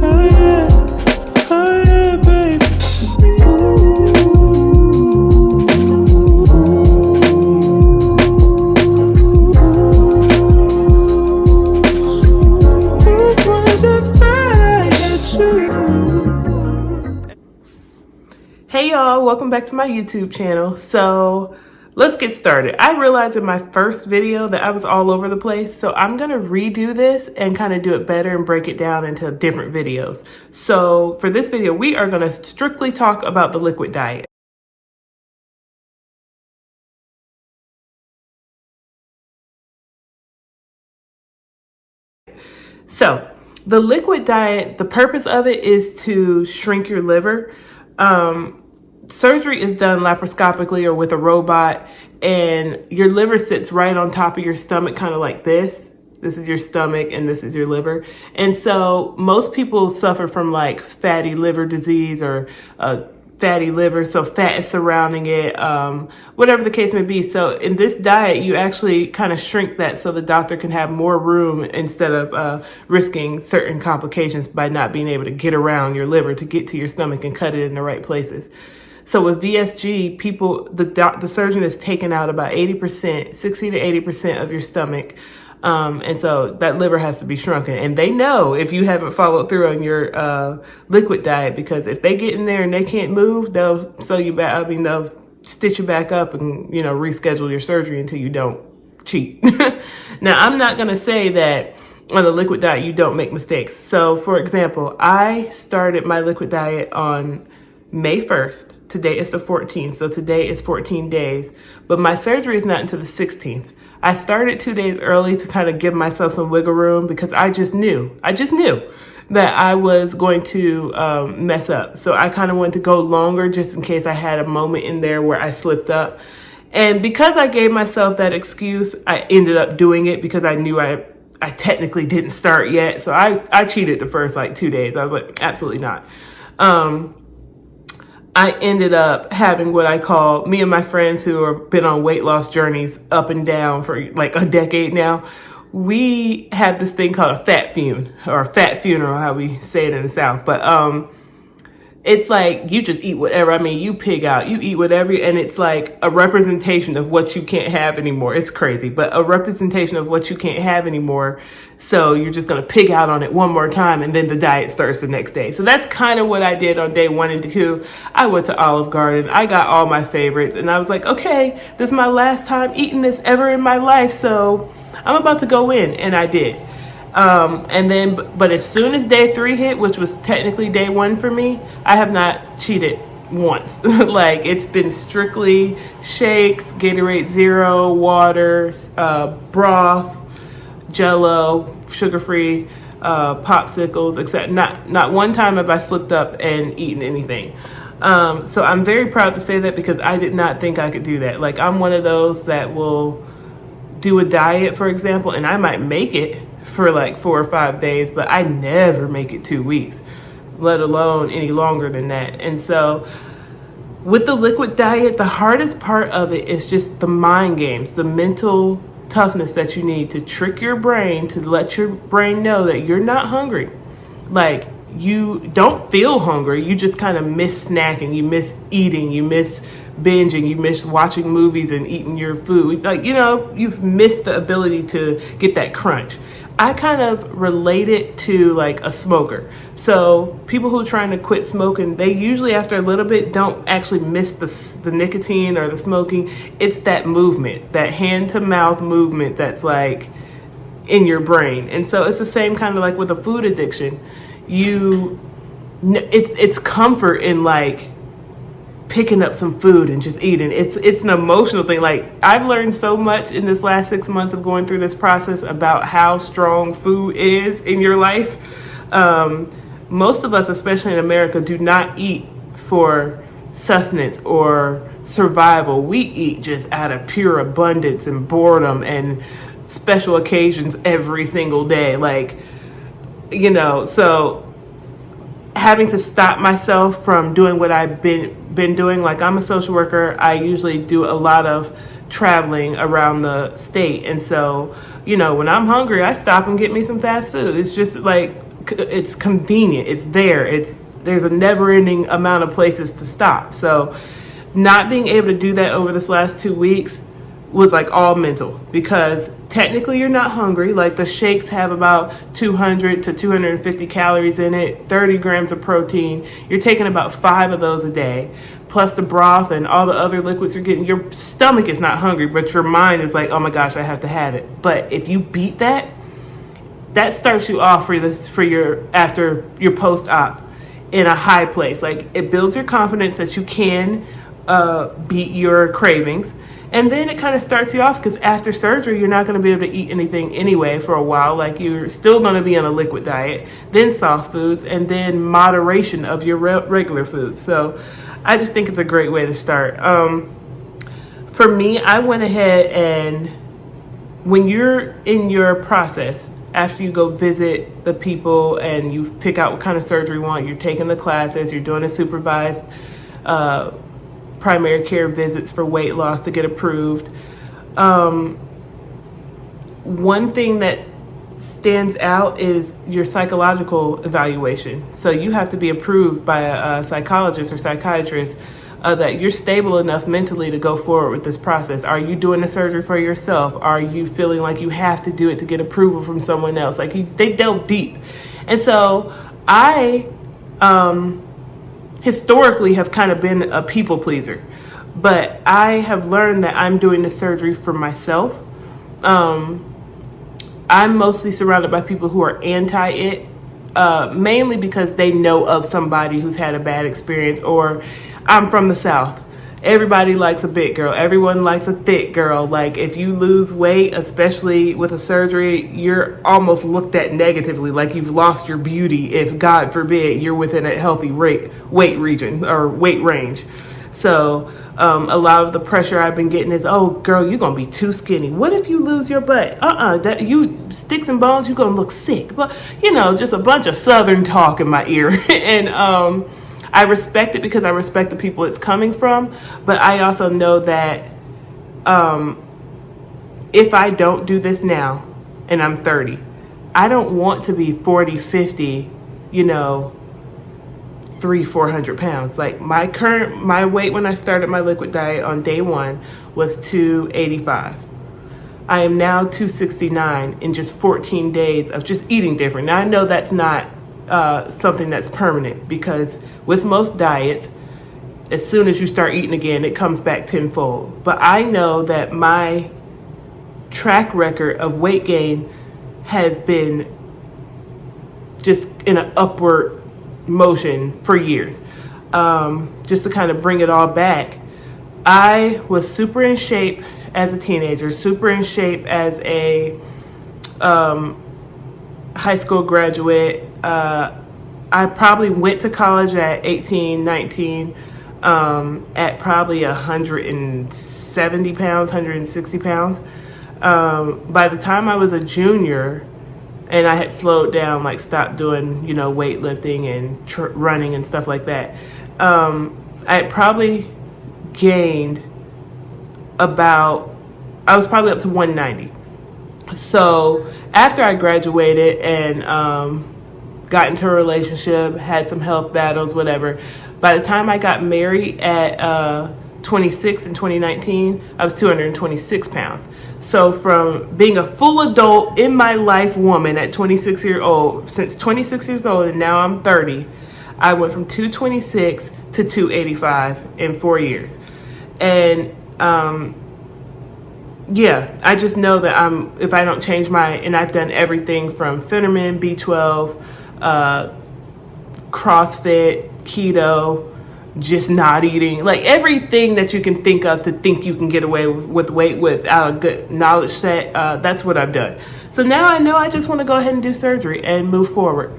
Oh yeah, oh yeah, baby. Hey y'all, welcome back to my YouTube channel. So let's get started. I realized in my first video that I was all over the place, so I'm gonna redo this and kind of do it better and break it down into different videos. So for this video, we are gonna strictly talk about the liquid diet. So the liquid diet, the purpose of it is to shrink your liver. Surgery is done laparoscopically or with a robot, and your liver sits right on top of your stomach, kind of like this. This is your stomach and this is your liver. And so most people suffer from like fatty liver disease or fatty liver, so fat is surrounding it, whatever the case may be. So in this diet, you actually kind of shrink that so the doctor can have more room instead of risking certain complications by not being able to get around your liver to get to your stomach and cut it in the right places. So with VSG, people, the surgeon is taking out about 80%, 60 to 80% of your stomach. And so that liver has to be shrunken. And they know if you haven't followed through on your liquid diet, because if they get in there and they can't move, they'll sew you back. I mean, they'll stitch you back up and, you know, reschedule your surgery until you don't cheat. Now, I'm not going to say that on the liquid diet you don't make mistakes. So, for example, I started my liquid diet on May 1st. Today is the 14th, so today is 14 days. But my surgery is not until the 16th. I started 2 days early to kind of give myself some wiggle room because I just knew that I was going to mess up. So I kind of wanted to go longer just in case I had a moment in there where I slipped up. And because I gave myself that excuse, I ended up doing it because I knew I technically didn't start yet. So I cheated the first like 2 days. I was like, absolutely not. I ended up having what I call, me and my friends who have been on weight loss journeys up and down for like a decade now, we have this thing called a fat funeral, or a fat funeral, how we say it in the South. But it's like you just eat whatever. I mean, you pig out, you eat whatever, and it's like a representation of what you can't have anymore. It's crazy, but a representation of what you can't have anymore. So you're just gonna pig out on it one more time, and then the diet starts the next day. So that's kind of what I did on day 1 and 2. I went to Olive Garden, I got all my favorites, and I was like, okay, this is my last time eating this ever in my life, so I'm about to go in, and I did. And then, but as soon as day 3 hit, which was technically day 1 for me, I have not cheated once. Like, it's been strictly shakes, Gatorade Zero, water, broth, Jello, sugar-free, popsicles, except not one time have I slipped up and eaten anything. So I'm very proud to say that because I did not think I could do that. Like, I'm one of those that will do a diet, for example, and I might make it for like 4 or 5 days, but I never make it 2 weeks, let alone any longer than that. And so with the liquid diet, the hardest part of it is just the mind games, the mental toughness that you need to trick your brain, to let your brain know that you're not hungry. Like, you don't feel hungry, you just kind of miss snacking, you miss eating, you miss binging, you miss watching movies and eating your food. Like, you know, you've missed the ability to get that crunch. I kind of relate it to like a smoker. So people who are trying to quit smoking, they usually after a little bit don't actually miss the nicotine or the smoking. It's that movement, that hand to mouth movement that's like in your brain. And so it's the same kind of like with a food addiction. It's comfort in like picking up some food and just eating. It's an emotional thing. Like, I've learned so much in this last 6 months of going through this process about how strong food is in your life. Most of us, especially in America, do not eat for sustenance or survival. We eat just out of pure abundance and boredom and special occasions every single day. Like, you know, so having to stop myself from doing what I've been doing. Like, I'm a social worker. I usually do a lot of traveling around the state. And so, you know, when I'm hungry, I stop and get me some fast food. It's just like it's convenient. It's there. There's a never-ending amount of places to stop. So not being able to do that over this last 2 weeks was like all mental, because technically you're not hungry. Like the shakes have about 200 to 250 calories in it, 30 grams of protein. You're taking about 5 of those a day, plus the broth and all the other liquids you're getting. Your stomach is not hungry, but your mind is like, oh my gosh, I have to have it. But if you beat that, that starts you off for your after your post-op in a high place. Like it builds your confidence that you can beat your cravings. And then it kind of starts you off, because after surgery, you're not going to be able to eat anything anyway for a while. Like you're still going to be on a liquid diet, then soft foods, and then moderation of your regular foods. So I just think it's a great way to start. For me, I went ahead and when you're in your process, after you go visit the people and you pick out what kind of surgery you want, you're taking the classes, you're doing a supervised primary care visits for weight loss to get approved. One thing that stands out is your psychological evaluation. So you have to be approved by a psychologist or psychiatrist that you're stable enough mentally to go forward with this process. Are you doing the surgery for yourself? Are you feeling like you have to do it to get approval from someone else? Like they delve deep. And so I historically have kind of been a people pleaser, but I have learned that I'm doing the surgery for myself. I'm mostly surrounded by people who are anti-it, mainly because they know of somebody who's had a bad experience, or I'm from the South. Everybody likes a big girl. Everyone likes a thick girl. Like if you lose weight, especially with a surgery, you're almost looked at negatively, like you've lost your beauty if, God forbid, you're within a healthy weight region or weight range. So a lot of the pressure I've been getting is, oh, girl, you're going to be too skinny. What if you lose your butt? That you sticks and bones, you're going to look sick. But, just a bunch of Southern talk in my ear. And I respect it because I respect the people it's coming from. But I also know that if I don't do this now and I'm 30, I don't want to be 40, 50, 300-400 pounds. Like my weight when I started my liquid diet on day 1 was 285. I am now 269 in just 14 days of just eating different. Now I know that's not something that's permanent, because with most diets, as soon as you start eating again, it comes back tenfold. But I know that my track record of weight gain has been just in an upward motion for years. Just to kind of bring it all back, I was super in shape as a teenager, super in shape as a high school graduate. I probably went to college at 18, 19, at probably 170 pounds, 160 pounds. By the time I was a junior and I had slowed down, like stopped doing, weightlifting and running and stuff like that, I had probably gained I was probably up to 190. So after I graduated and got into a relationship, had some health battles, whatever, by the time I got married at 26 in 2019, I was 226 pounds. So from being a full adult in my life woman at 26 years old, since 26 years old and now I'm 30, I went from 226 to 285 in 4 years. And I just know that if I don't change and I've done everything from Finnerman, B12, CrossFit, keto, just not eating, like everything that you can think of to think you can get away with weight without a good knowledge set. That's what I've done. So now I know I just want to go ahead and do surgery and move forward.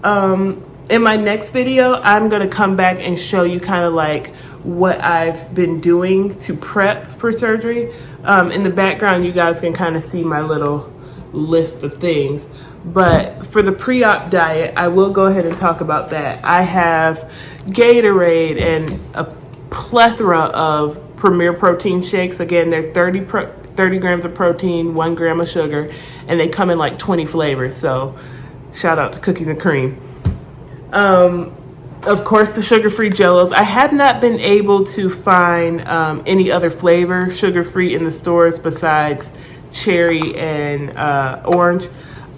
In my next video, I'm going to come back and show you kind of like what I've been doing to prep for surgery. In the background, you guys can kind of see my little list of things. But for the pre-op diet, I will go ahead and talk about that. I have Gatorade and a plethora of Premier protein shakes. Again, they're 30 grams of protein, 1 gram of sugar, and they come in like 20 flavors. So Shout out to Cookies and Cream. Of course, the sugar-free Jellos. I have not been able to find any other flavor sugar-free in the stores besides cherry and orange.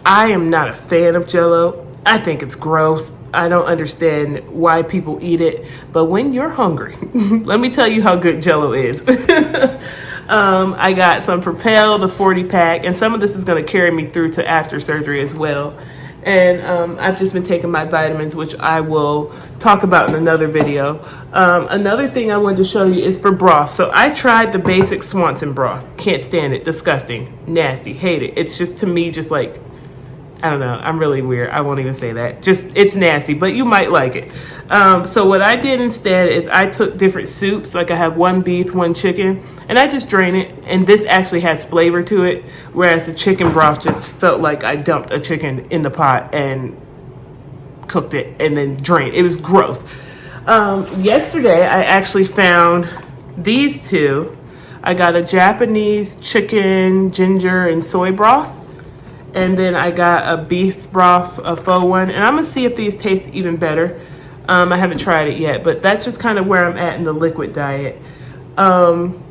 I am not a fan of Jello. I think it's gross. I don't understand why people eat it. But when you're hungry, let me tell you how good Jello is. I got some Propel, the 40 pack, and some of this is going to carry me through to after surgery as well. And I've just been taking my vitamins, which I will talk about in another video. Another thing I wanted to show you is for broth. So I tried the basic Swanson broth. Can't stand it. Disgusting. Nasty. Hate it. It's just, to me, just like, I don't know. I'm really weird. I won't even say that. Just, it's nasty, but you might like it. So what I did instead is I took different soups. Like I have one beef, one chicken, and I just drain it. And this actually has flavor to it. Whereas the chicken broth just felt like I dumped a chicken in the pot and cooked it and then drained. It was gross. Yesterday, I actually found these two. I got a Japanese chicken, ginger, and soy broth. And then I got a beef broth, a faux one. And I'm going to see if these taste even better. I haven't tried it yet, but that's just kind of where I'm at in the liquid diet. Again,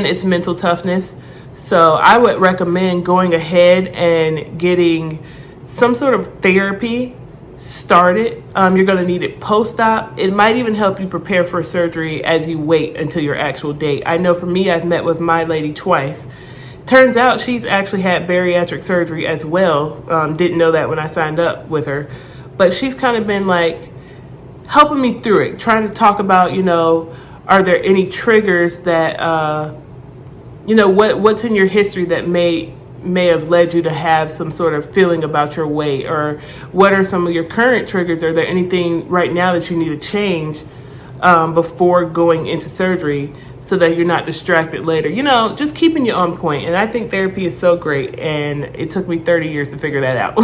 it's mental toughness. So I would recommend going ahead and getting some sort of therapy started. You're going to need it post-op. It might even help you prepare for surgery as you wait until your actual date. I know for me, I've met with my lady twice. Turns out she's actually had bariatric surgery as well. Didn't know that when I signed up with her. But she's kind of been like helping me through it, trying to talk about, you know, are there any triggers that, you know, what's in your history that may have led you to have some sort of feeling about your weight, or what are some of your current triggers? Are there anything right now that you need to change before going into surgery, so that you're not distracted later, you know, just keeping you on point. And I think therapy is so great, and it took me 30 years to figure that out.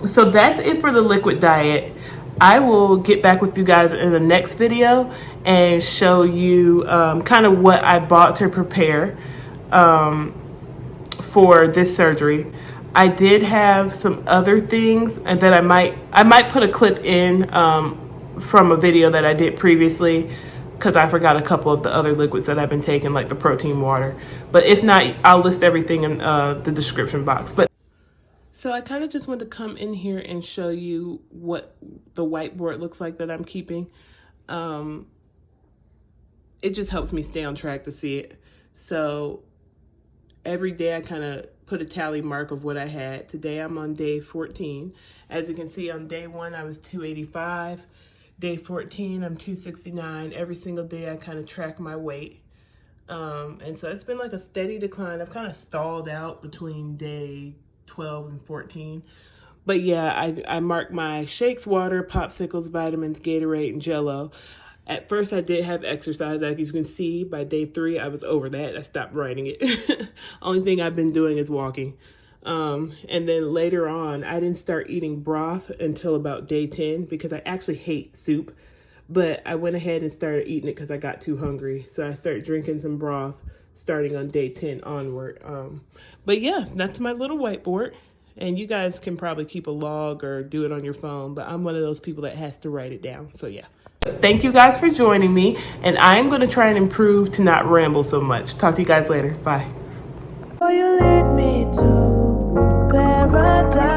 So that's it for the liquid diet. I will get back with you guys in the next video and show you kind of what I bought to prepare for this surgery. I did have some other things, and that I might put a clip in from a video that I did previously, because I forgot a couple of the other liquids that I've been taking, like the protein water. But if not, I'll list everything in the description box. So I kind of just wanted to come in here and show you what the whiteboard looks like that I'm keeping. It just helps me stay on track to see it. So every day I kind of put a tally mark of what I had. Today I'm on day 14. As you can see, on day 1 I was 285. Day 14, I'm 269. Every single day I kind of track my weight. And so it's been like a steady decline. I've kind of stalled out between day 12 and 14. But yeah, I marked my shakes, water, popsicles, vitamins, Gatorade, and Jello. At first I did have exercise. As you can see, by day 3, I was over that. I stopped writing it. Only thing I've been doing is walking. And then later on, I didn't start eating broth until about day 10, because I actually hate soup, but I went ahead and started eating it because I got too hungry. So I started drinking some broth starting on day 10 onward. But yeah, that's my little whiteboard, and you guys can probably keep a log or do it on your phone, but I'm one of those people that has to write it down. So yeah. Thank you guys for joining me, and I'm going to try and improve to not ramble so much. Talk to you guys later. Bye. You lead me to paradise.